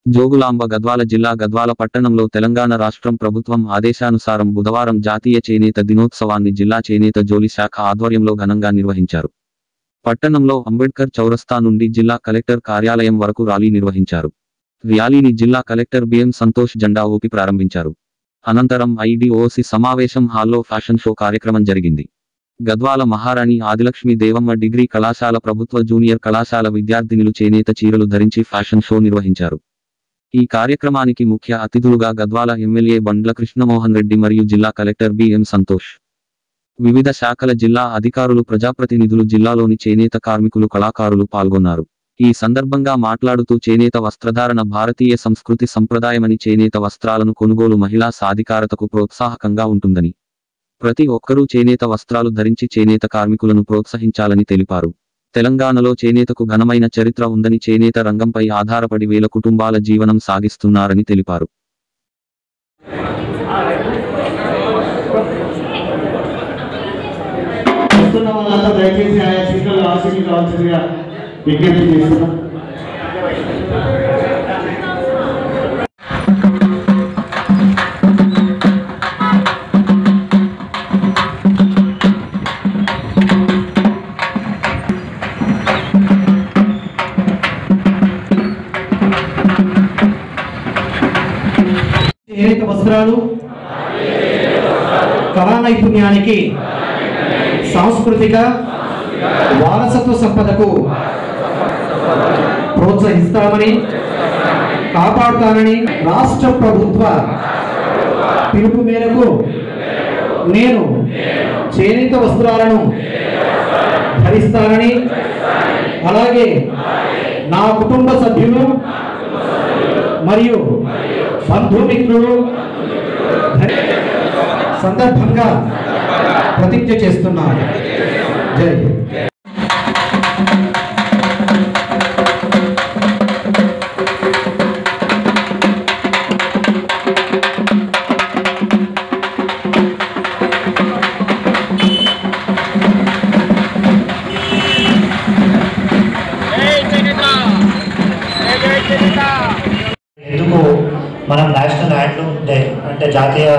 జోగులాంబ గద్వాల జిల్లా గద్వాల పట్టణంలో తెలంగాణ రాష్ట్రం ప్రభుత్వం ఆదేశానుసారం బుధవారం జాతీయ చేనేత దినోత్సవాన్ని జిల్లా చేనేత జోలి శాఖ ఆధ్వర్యంలో ఘనంగా నిర్వహించారు. పట్టణంలో అంబేడ్కర్ చౌరస్తా నుండి జిల్లా కలెక్టర్ కార్యాలయం వరకు ర్యాలీ నిర్వహించారు. ర్యాలీని జిల్లా కలెక్టర్ బిఎం సంతోష్ జెండా ఊపి ప్రారంభించారు. అనంతరం ఐడిఓసి సమావేశం హాల్లో ఫ్యాషన్ షో కార్యక్రమం జరిగింది. గద్వాల మహారాణి ఆదిలక్ష్మి దేవమ్మ డిగ్రీ కళాశాల ప్రభుత్వ జూనియర్ కళాశాల విద్యార్థినులు చేనేత చీరలు ధరించి ఫ్యాషన్ షో నిర్వహించారు. ఈ కార్యక్రమానికి ముఖ్య అతిథులుగా గద్వాల ఎమ్మెల్యే బండ్ల కృష్ణమోహన్ రెడ్డి మరియు జిల్లా కలెక్టర్ బిఎం సంతోష్, వివిధ శాఖల జిల్లా అధికారులు, ప్రజాప్రతినిధులు, జిల్లాలోని చేనేత కార్మికులు, కళాకారులు పాల్గొన్నారు. ఈ సందర్భంగా మాట్లాడుతూ చేనేత వస్త్రధారణ భారతీయ సంస్కృతి సంప్రదాయమని, చేనేత వస్త్రాలను కొనుగోలు మహిళా సాధికారతకు ప్రోత్సాహకంగా ఉంటుందని, ప్రతి ఒక్కరూ చేనేత వస్త్రాలు ధరించి చేనేత కార్మికులను ప్రోత్సహించాలని తెలిపారు. తెలంగాణలో చేనేతకు ఘనమైన చరిత్ర ఉందని, చేనేత రంగంపై ఆధారపడి వేల కుటుంబాల జీవనం సాగిస్తున్నారని తెలిపారు. చేనేత వస్త్రాలు కళా నైపుణ్యానికి, సాంస్కృతిక వారసత్వ సంపదకు ప్రోత్సహిస్తామని, కాపాడుతానని రాష్ట్ర ప్రభుత్వ పిలుపు మేరకు నేను చేనేత వస్త్రాలను ధరిస్తానని, అలాగే నా కుటుంబ సభ్యులు మరియు బంధుమిత్రులు సందర్భంగా ప్రతిజ్ఞ చేస్తున్నారు. జై ఎందుకు మనం నేషనల్ హ్యాండ్లూమ్ డే అంటే జాతీయ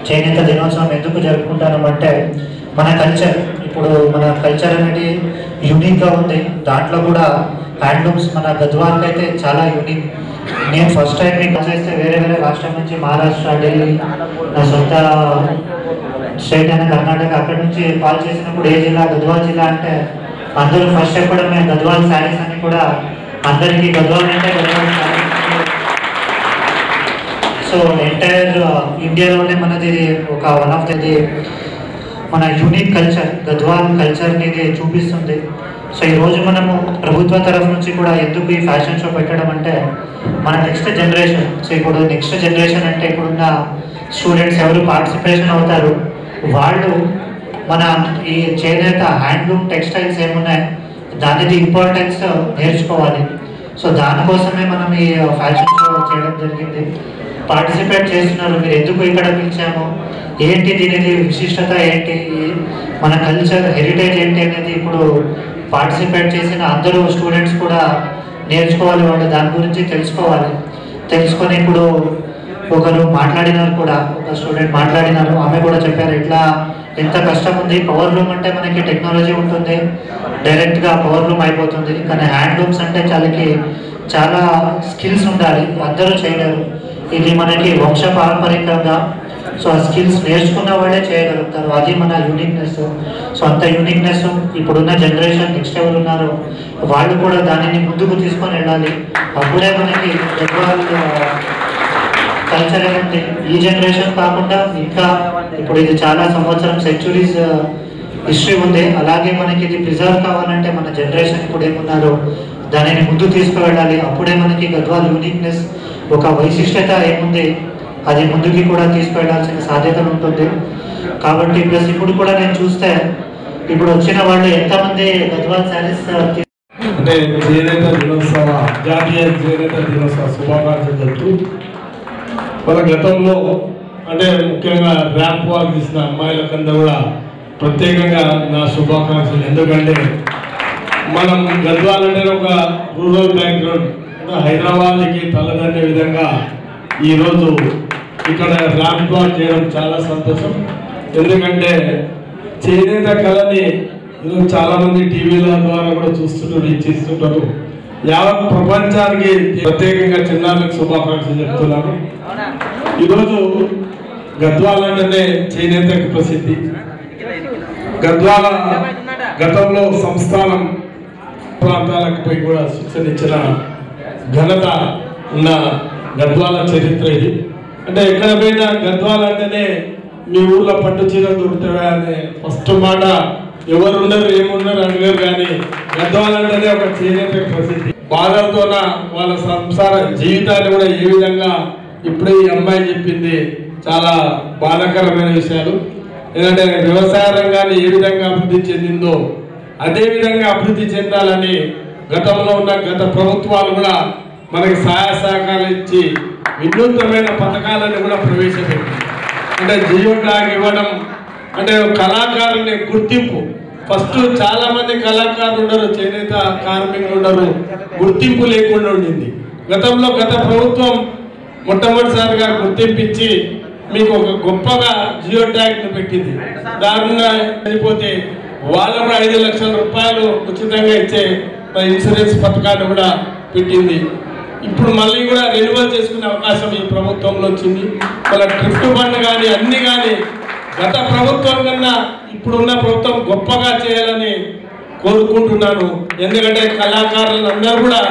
చేనేత దినోత్సవం ఎందుకు జరుపుకుంటామంటే, మన కల్చర్, ఇప్పుడు మన కల్చర్ అనేది యూనిక్గా ఉంది. దాంట్లో కూడా హ్యాండ్లూమ్స్ మన గద్వాల్కి అయితే చాలా యూనిక్. నేను ఫస్ట్ టైం మీకు చేస్తే వేరే వేరే రాష్ట్రం నుంచి, మహారాష్ట్ర, ఢిల్లీ, నా సొంత స్టేట్ అయిన కర్ణాటక, అక్కడి నుంచి కాల్ చేసినప్పుడు ఏ జిల్లా, గద్వాల్ జిల్లా అంటే అందరూ ఫస్ట్ చెప్పడం మేము గద్వాల్ శారీస్ అని. కూడా అందరికీ గద్వాల్ అంటే గద్వాల్ శారీస్. సో ఎంటైర్ ఇండియాలోనే మనది ఒక వన్ ఆఫ్ ది మన యూనిక్ కల్చర్, గద్వాల్ కల్చర్ని ఇది చూపిస్తుంది. సో ఈరోజు మనము ప్రభుత్వ తరఫు నుంచి కూడా ఎందుకు ఈ ఫ్యాషన్ షో పెట్టడం అంటే, మన నెక్స్ట్ జనరేషన్, సో ఇప్పుడు నెక్స్ట్ జనరేషన్ అంటే ఇప్పుడున్న స్టూడెంట్స్ ఎవరు పార్టిసిపేషన్ అవుతారు, వాళ్ళు మన ఈ చేనేత హ్యాండ్లూమ్ టెక్స్టైల్స్ ఏమున్నాయి దానిది ఇంపార్టెన్స్ నేర్చుకోవాలి. సో దానికోసమే మనం ఈ ఫ్యాషన్ షో చేయడం జరిగింది. పార్టిసిపేట్ చేస్తున్నారు. మీరు ఎందుకు ఇక్కడ పిలిచాము, ఏంటి దీనిది విశిష్టత ఏంటి, మన కల్చర్ హెరిటేజ్ ఏంటి అనేది ఇప్పుడు పార్టిసిపేట్ చేసిన అందరూ స్టూడెంట్స్ కూడా నేర్చుకోవాలి. వాళ్ళు దాని గురించి తెలుసుకోవాలి. తెలుసుకొని ఇప్పుడు ఒకరు మాట్లాడినారు కూడా, ఒక స్టూడెంట్ మాట్లాడినారు, ఆమె కూడా చెప్పారు ఇట్లా ఎంత కష్టం ఉంది. పవర్ లూమ్ అంటే మనకి టెక్నాలజీ ఉంటుంది, డైరెక్ట్గా పవర్ లూమ్ అయిపోతుంది. కానీ హ్యాండ్లూమ్స్ అంటే చాలా స్కిల్స్ ఉండాలి, అందరూ చేయలేరు. ఇది మనకి వంశ పారంపరికంగా, సో ఆ స్కిల్స్ నేర్చుకున్న వాళ్ళే చేయగలుగుతారు. అది మన యూనిక్నెస్. సో అంత యూనిక్నెస్ ఇప్పుడున్న జనరేషన్ నెక్స్ట్ ఎవరు ఉన్నారో వాళ్ళు కూడా దానిని ముందుకు తీసుకొని వెళ్ళాలి. అప్పుడే మనకి గద్వాల్ కల్చర్ అనేది ఈ జనరేషన్ కాకుండా ఇంకా ఇప్పుడు ఇది చాలా సంవత్సరం సెంచురీస్ హిస్టరీ ఉంది. అలాగే మనకి ఇది ప్రిజర్వ్ కావాలంటే మన జనరేషన్ ఇప్పుడు ఏమున్నారో దానిని ముందు తీసుకువెళ్ళాలి. అప్పుడే మనకి గద్వాల్ యూనిక్నెస్, ఒక వైశిష్టత ఏముంది అది ముందుకి కూడా తీసుకువెళ్లాల్సిన సాధ్యత ఉంటుంది. కాబట్టి ప్లస్ ఇప్పుడు కూడా నేను చూస్తే ఇప్పుడు వచ్చిన వాళ్ళు ఎంతమంది గద్వాల్ శారీస్ అంటే చేనేత దినోత్సవ, జాతీయ చేనేత దినోత్సవ శుభాకాంక్షలు చెప్తూ, మన గతంలో అంటే ముఖ్యంగా ర్యాంప్ వాక్ తీసిన అమ్మాయిలకంతా కూడా ప్రత్యేకంగా నా శుభాకాంక్షలు. ఎందుకంటే మనం గద్వాల్ అంటే ఒక రూరల్ బ్యాక్గ్రౌండ్, కూడా హైదరాబాద్కి తలదన్నే విధంగా ఈరోజు ఇక్కడ ర్యాంప్ వాక్ చేయడం చాలా సంతోషం. ఎందుకంటే చేనేత కళని ఈరోజు చాలామంది టీవీల ద్వారా కూడా చూస్తుంటారు, ఇచ్చిస్తుంటారు. యావత్ ప్రపంచానికి ప్రత్యేకంగా చిన్నారులకు శుభాకాంక్షలు చెప్తున్నాను. ఈరోజు గద్వాల అంటేనే చేనేతకు ప్రసిద్ధి. గద్వాల గతంలో సంస్థానం ప్రాంతాలకు పోయి కూడా శిక్షణ ఇచ్చిన ఘనత ఉన్న గద్వాల చరిత్ర ఇది. అంటే ఎక్కడ పోయినా గద్వాల అంటేనే మీ ఊర్లో పట్టు చీరలు దొరుకుతావా అనే ఫస్ట్ మాట ఎవరు ఉండరు ఏమున్నారు అడిగారు. కానీ గద్వాల అంటేనే ఒక చేనేత ప్రసిద్ధి. బాధలతోన వాళ్ళ సంసార జీవితాన్ని కూడా ఏ విధంగా ఇప్పుడే ఈ అమ్మాయి చెప్పింది చాలా బాధాకరమైన విషయాలు. ఎందుకంటే వ్యవసాయ రంగాన్ని ఏ విధంగా అభివృద్ధి చెందిందో అదే విధంగా అభివృద్ధి చెందాలని గతంలో ఉన్న గత ప్రభుత్వాలు కూడా మనకి సహాయ సహకారాలు ఇచ్చి వినూత్నమైన పథకాలను కూడా ప్రవేశపెట్టింది. అంటే జియో ట్యాగ్ ఇవ్వడం, అంటే కళాకారుని గుర్తింపు. ఫస్ట్ చాలా మంది కళాకారులు ఉండరు, చేనేత కార్మికులు ఉండరు, గుర్తింపు లేకుండా ఉండింది. గతంలో గత ప్రభుత్వం మొట్టమొదటిసారిగా గుర్తింపించి మీకు ఒక గొప్పగా జియో ట్యాగ్ పెట్టింది. దారుణంగా చనిపోతే వాళ్ళకు 5 లక్షల రూపాయలు ఉచితంగా ఇచ్చే ఇన్సూరెన్స్ పథకాన్ని కూడా పెట్టింది. ఇప్పుడు మళ్ళీ కూడా రెన్యువల్ చేసుకునే అవకాశం ఈ ప్రభుత్వంలో వచ్చింది. వాళ్ళ ట్రిఫ్ట్ ఫండ్ కానీ అన్ని కానీ గత ప్రభుత్వం కన్నా ఇప్పుడున్న ప్రభుత్వం గొప్పగా చేయాలని కోరుకుంటున్నాను. ఎందుకంటే కళాకారులను అందరూ కూడా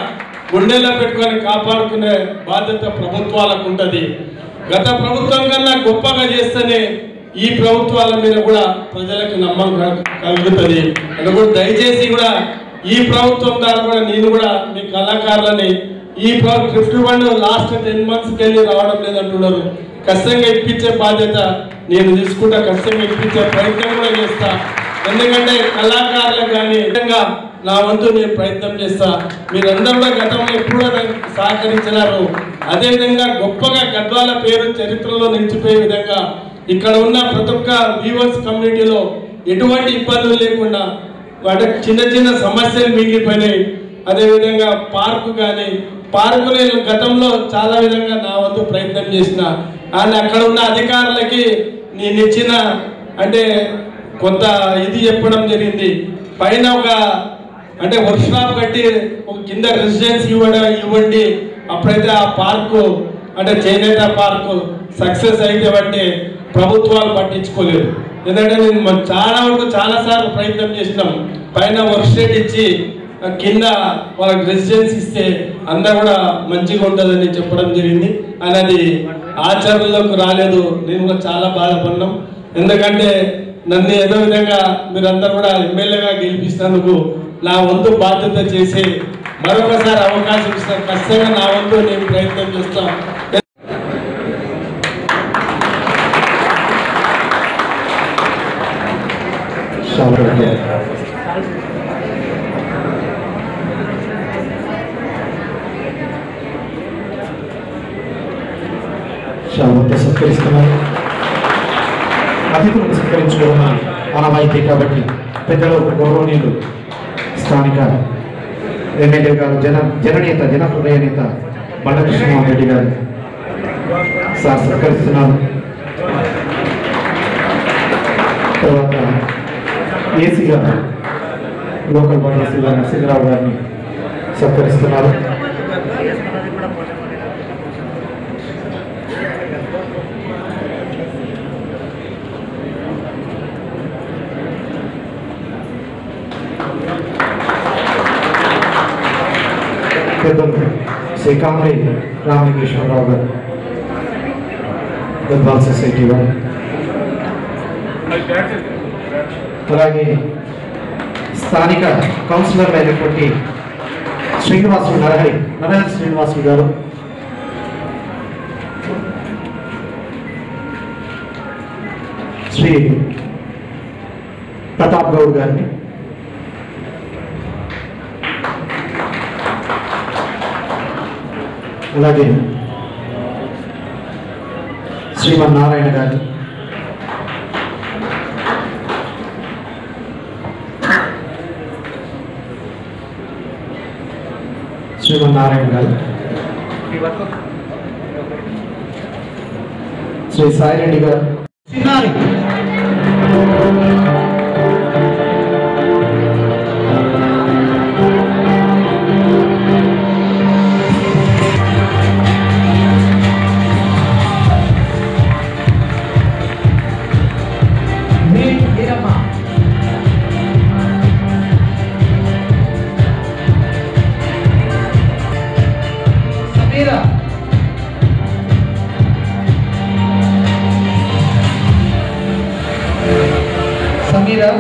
గుండెల్లో పెట్టుకొని కాపాడుకునే బాధ్యత ప్రభుత్వాలకు ఉంటుంది. గత ప్రభుత్వం కన్నా గొప్పగా చేస్తేనే ఈ ప్రభుత్వాల మీద కూడా ప్రజలకు నమ్మకం కలుగుతుంది. అది కూడా దయచేసి కూడా ఈ ప్రభుత్వం ద్వారా కూడా నేను కూడా మీ కళాకారులని ఈ ట్రిఫ్ట్ ఫండ్ లాస్ట్ 10 monthsకి వెళ్ళి రావడం లేదంటున్నారు. ఖచ్చితంగా ఇప్పించే బాధ్యత నేను తీసుకుంటా, ఖచ్చితంగా ఇప్పించే ప్రయత్నం కూడా చేస్తా. ఎందుకంటే కళాకారులకు కానీ విధంగా నా వంతు నేను ప్రయత్నం చేస్తా. మీరందరూ కూడా గతంలో ఎప్పుడు సహకరించినారు. అదేవిధంగా గొప్పగా గద్వాల పేరు చరిత్రలో నిలిచిపోయే విధంగా ఇక్కడ ఉన్న ప్రతి ఒక్క వ్యూవర్స్ కమ్యూనిటీలో ఎటువంటి ఇబ్బందులు లేకుండా వాటి చిన్న చిన్న సమస్యలు మిగిలిపోయినాయి. అదేవిధంగా పార్కు కానీ పార్కుని గతంలో చాలా విధంగా నా వంతు ప్రయత్నం చేసిన అండ్ అక్కడ ఉన్న అధికారులకి నేను ఇచ్చిన అంటే కొంత ఇది చెప్పడం జరిగింది. పైన ఒక అంటే వర్క్షాప్ కట్టి ఒక కింద రెసిడెన్స్ ఇవ్వండి. అప్పుడైతే ఆ పార్కు అంటే చేనేత పార్కు సక్సెస్ అయితే బట్టి ప్రభుత్వాలు పట్టించుకోలేదు. ఎందుకంటే నేను చాలా వరకు చాలాసార్లు ప్రయత్నం చేసినాం. పైన వర్క్ షెడ్ ఇచ్చి కింద వాళ్ళకి రెసిడెన్స్ ఇస్తే అందరూ కూడా మంచిగా ఉంటుందని చెప్పడం జరిగింది. అనేది ఆచరణలోకి రాలేదు. నేను కూడా చాలా బాధపడినాం. ఎందుకంటే నన్ను ఏదో విధంగా మీరందరూ కూడా ఎమ్మెల్యేగా గెలిపిస్తున్నందుకు నా వంతు బాధ్యత చేసి మరొకసారి అవకాశం ఇస్తాను. ఖచ్చితంగా నా వంతు నేను ప్రయత్నం చేస్తాను. శాలువాతో సత్కరిస్తున్నారు. అతిథులను సత్కరించుకోవడం ఆనవాయితీ కాబట్టి పెద్దలు గౌరవనీయులు స్థానిక ఎమ్మెల్యే గారు జననేత జనహృదయ నేత బండ కృష్ణమోహన్ రెడ్డి గారు సార్ సత్కరిస్తున్నారు. తర్వాత ఏసీ గారు లోకల్ బాడీ ఏసీ గారు నరసింహరావు గారిని సత్కరిస్తున్నారు. పెద్దలు శ్రీ కామరే రామలింగేశ్వరరావు గారు గద్వాల్ సొసైటీ వారు, అలాగే స్థానిక కౌన్సిలర్లు అయినటువంటి శ్రీనివాసులు నరహరి శ్రీనివాసులు గారు, శ్రీ ప్రతాప్ గౌడ్ గారిని, అలాగే శ్రీమన్నారాయణ గారు, శ్రీమన్నారాయణ గారు శ్రీ సాయిరెడ్డి గారు, చిన్నారి సమీరా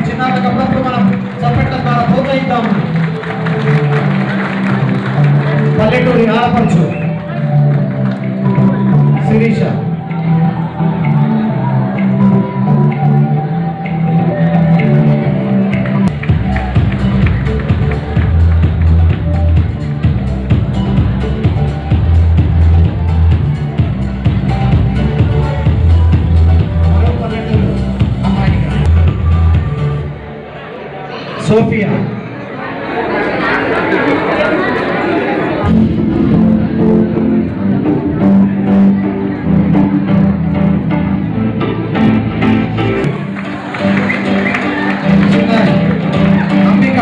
చిన్నాళ్ళకి అప్పుడప్పుడు మనం చప్పట్ల ద్వారా ప్రోత్సహిద్దాము. పల్లెటూరి ఆడపడుచు శిరీష, సోఫియా, అంబిక,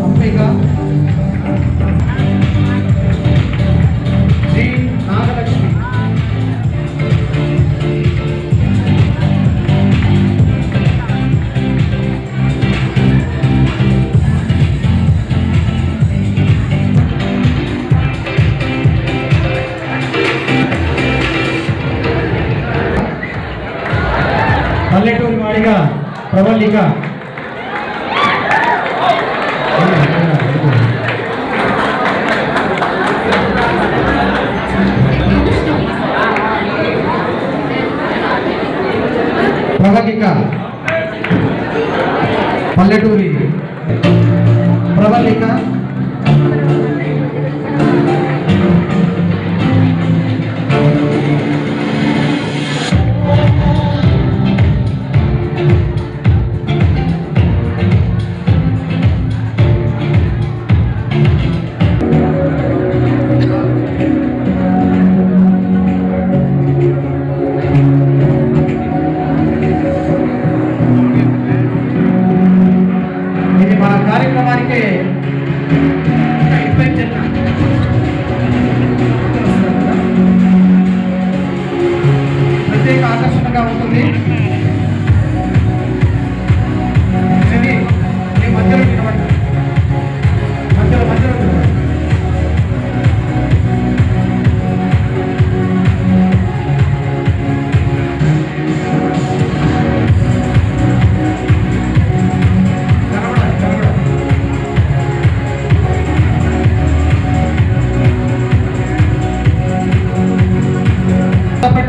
అంబిక, నాగలక్ష్మి, పల్లెటూరి వాడిగా ప్రవల్లిక, ప్రవళిక, పల్లెటూరి ప్రవళిక, ఇది మన కార్యక్రమానికి ప్రత్యేక ఆకర్షణగా ఉంటుంది. ఇది ఈ మధ్యలో నిలబడి మధ్యలో నిలబడి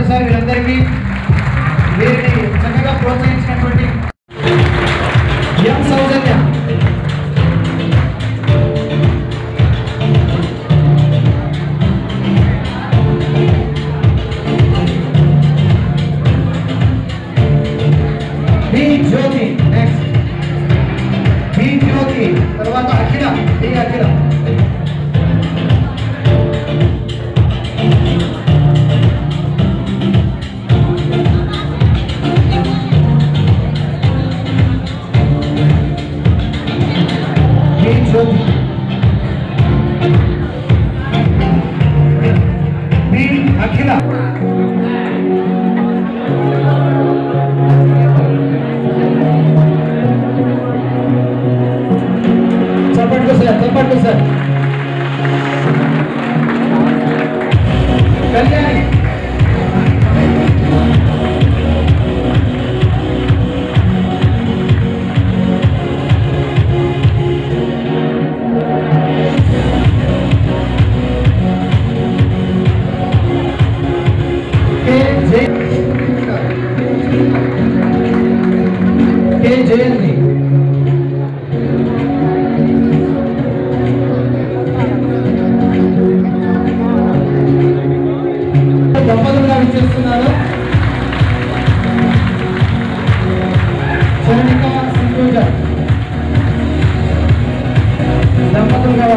సార్ వీరందరికీ వీరిని చక్కగా ప్రోత్సహించినటువంటి ఎం సౌజన్య, బి జ్యోతి, నెక్స్ట్ బి జ్యోతి, తర్వాత అఖిల, బి అఖిల, బి అఖిల, చప్పట్లు సార్, చప్పట్లు సార్. కళ్యాణి, కే జయంతి. దంపతులుగా విచ్చేస్తున్నారు. చరణిక సింధూజ దంపతులుగా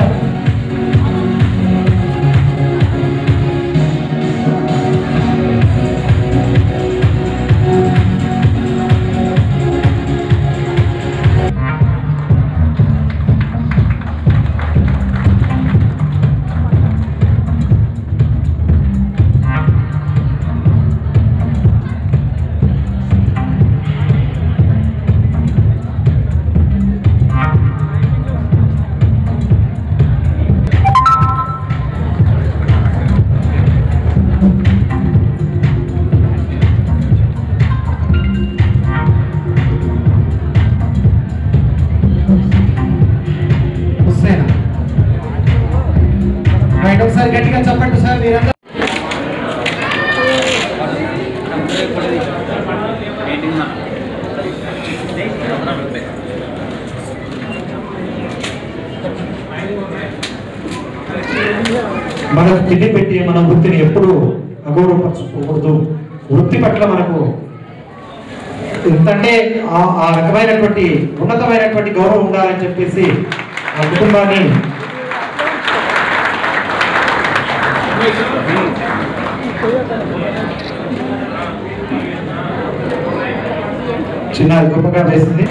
ఒకసారి గట్టిగా చెప్పండి సార్ మీరందరూ. మనకు తిండి పెట్టి మన వృత్తిని ఎప్పుడు అగౌరవపరచకూడదు. వృత్తి పట్ల మనకు ఎంతంటే ఆ రకమైనటువంటి ఉన్నతమైనటువంటి గౌరవం ఉండాలని చెప్పేసి ఆ కుటుంబాన్ని చిన్న గొప్పగా వేసింది.